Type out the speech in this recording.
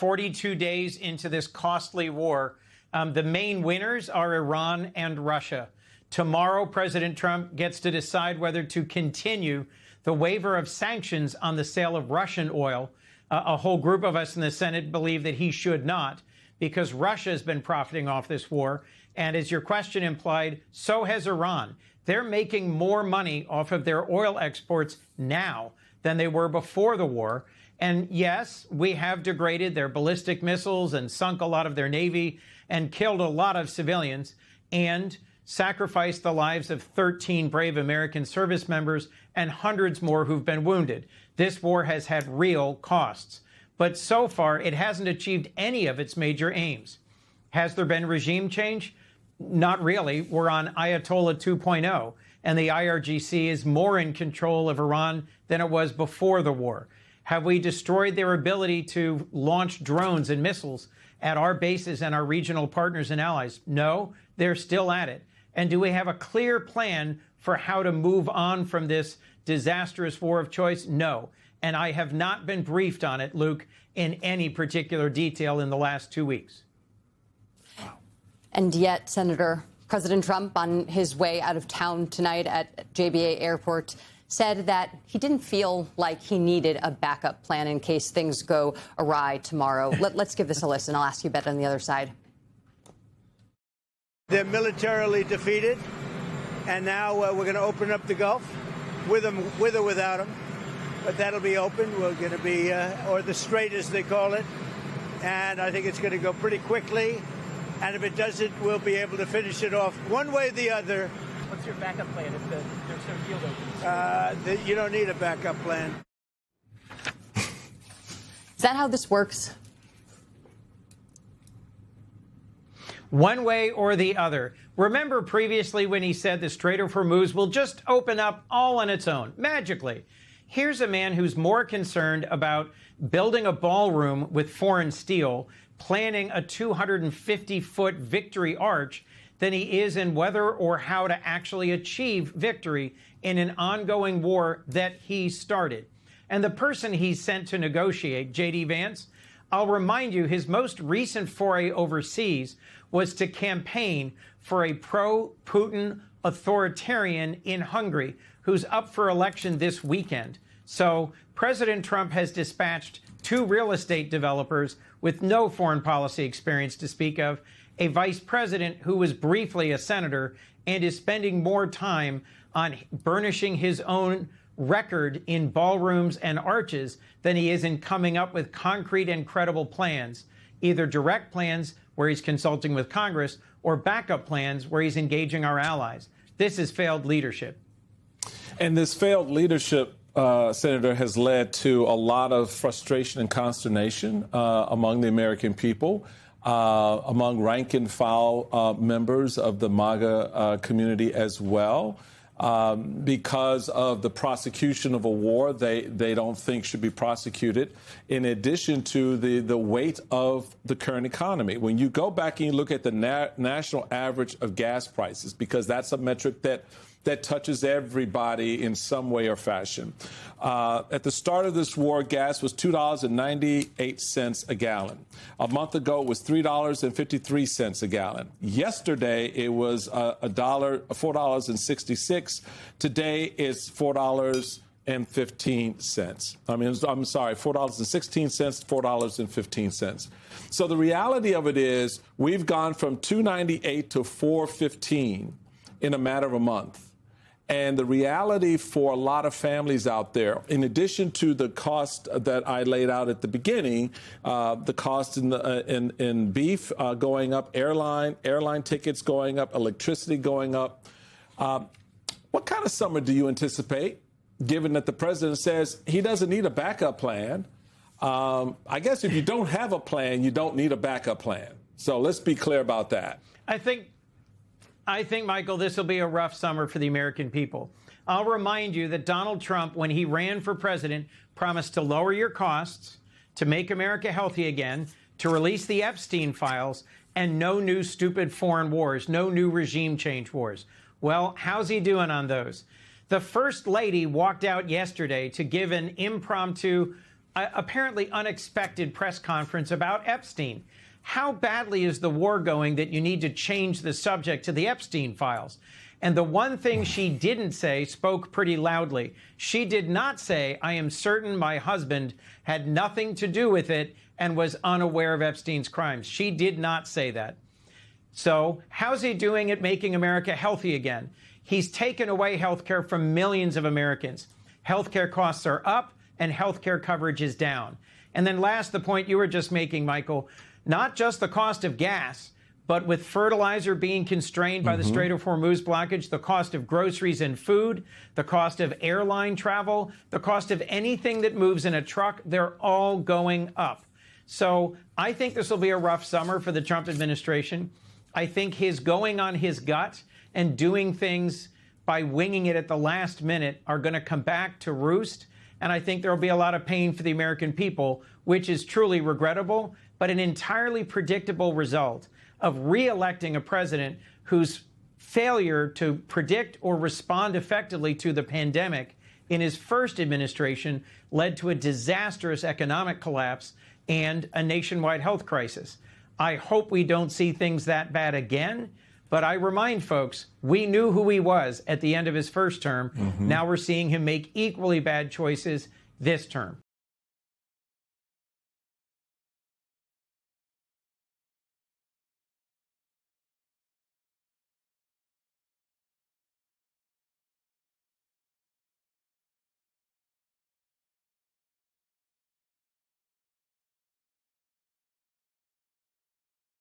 42 days into this costly war. The main winners are Iran and Russia. Tomorrow, President Trump gets to decide whether to continue the waiver of sanctions on the sale of Russian oil. A whole group of us in the Senate believe that he should not, because Russia has been profiting off this war. And as your question implied, so has Iran. They're making more money off of their oil exports now than they were before the war. And yes, we have degraded their ballistic missiles and sunk a lot of their Navy and killed a lot of civilians and sacrificed the lives of 13 brave American service members and hundreds more who've been wounded. This war has had real costs. But so far, it hasn't achieved any of its major aims. Has there been regime change? Not really. We're on Ayatollah 2.0, and the IRGC is more in control of Iran than it was before the war. Have we destroyed their ability to launch drones and missiles at our bases and our regional partners and allies? No, they're still at it. And do we have a clear plan for how to move on from this disastrous war of choice? No. And I have not been briefed on it, Luke, in any particular detail in the last 2 weeks. And yet, Senator, President Trump, on his way out of town tonight at JBA Airport, said that he didn't feel like he needed a backup plan in case things go awry tomorrow. Let's give this a listen. I'll ask you about it on the other side. They're militarily defeated, and now we're going to open up the Gulf with or without them. But that'll be open. We're going to be, or the Strait as they call it. And I think it's going to go pretty quickly. And if it doesn't, we'll be able to finish it off one way or the other. What's your backup plan if there's no field opens? You don't need a backup plan. Is that how this works? One way or the other. Remember previously when he said the Strait of Hormuz will just open up all on its own, magically. Here's a man who's more concerned about building a ballroom with foreign steel, planning a 250-foot victory arch, than he is in whether or how to actually achieve victory in an ongoing war that he started. And the person he sent to negotiate, J.D. Vance, I'll remind you, his most recent foray overseas was to campaign for a pro-Putin authoritarian in Hungary who's up for election this weekend. So President Trump has dispatched 2 real estate developers with no foreign policy experience to speak of, a vice president who was briefly a senator and is spending more time on burnishing his own record in ballrooms and arches than he is in coming up with concrete and credible plans, either direct plans where he's consulting with Congress or backup plans where he's engaging our allies. This is failed leadership. And this failed leadership, Senator, has led to a lot of frustration and consternation among the American people, among rank and file members of the MAGA community as well. Because of the prosecution of a war they don't think should be prosecuted, in addition to the weight of the current economy. When you go back and you look at the national average of gas prices, because that's a metric that touches everybody in some way or fashion. At the start of this war, gas was $2.98 a gallon. A month ago, it was $3.53 a gallon. Yesterday, it was $4.66. Today, it's $4.15. I'm sorry, $4.16, $4.15. So the reality of it is we've gone from $2.98 to $4.15 in a matter of a month. And the reality for a lot of families out there, in addition to the cost that I laid out at the beginning, the cost in beef going up, airline tickets going up, electricity going up. What kind of summer do you anticipate, given that the president says he doesn't need a backup plan? I guess if you don't have a plan, you don't need a backup plan. So let's be clear about that. I think, Michael, this will be a rough summer for the American people. I'll remind you that Donald Trump, when he ran for president, promised to lower your costs, to make America healthy again, to release the Epstein files, and no new stupid foreign wars, no new regime change wars. Well, how's he doing on those? The First Lady walked out yesterday to give an impromptu apparently unexpected press conference about Epstein. How badly is the war going that you need to change the subject to the Epstein files? And the one thing she didn't say spoke pretty loudly. She did not say, I am certain my husband had nothing to do with it and was unaware of Epstein's crimes. She did not say that. So how's he doing at making America healthy again? He's taken away health care from millions of Americans. Health care costs are up and health care coverage is down. And then last, the point you were just making, Michael, not just the cost of gas, but with fertilizer being constrained by the Strait of Hormuz blockage, the cost of groceries and food, the cost of airline travel, the cost of anything that moves in a truck, they're all going up. So I think this will be a rough summer for the Trump administration. I think his going on his gut and doing things by winging it at the last minute are going to come back to roost. And I think there will be a lot of pain for the American people, which is truly regrettable, but an entirely predictable result of re-electing a president whose failure to predict or respond effectively to the pandemic in his first administration led to a disastrous economic collapse and a nationwide health crisis. I hope we don't see things that bad again, but I remind folks, we knew who he was at the end of his first term. Now we're seeing him make equally bad choices this term.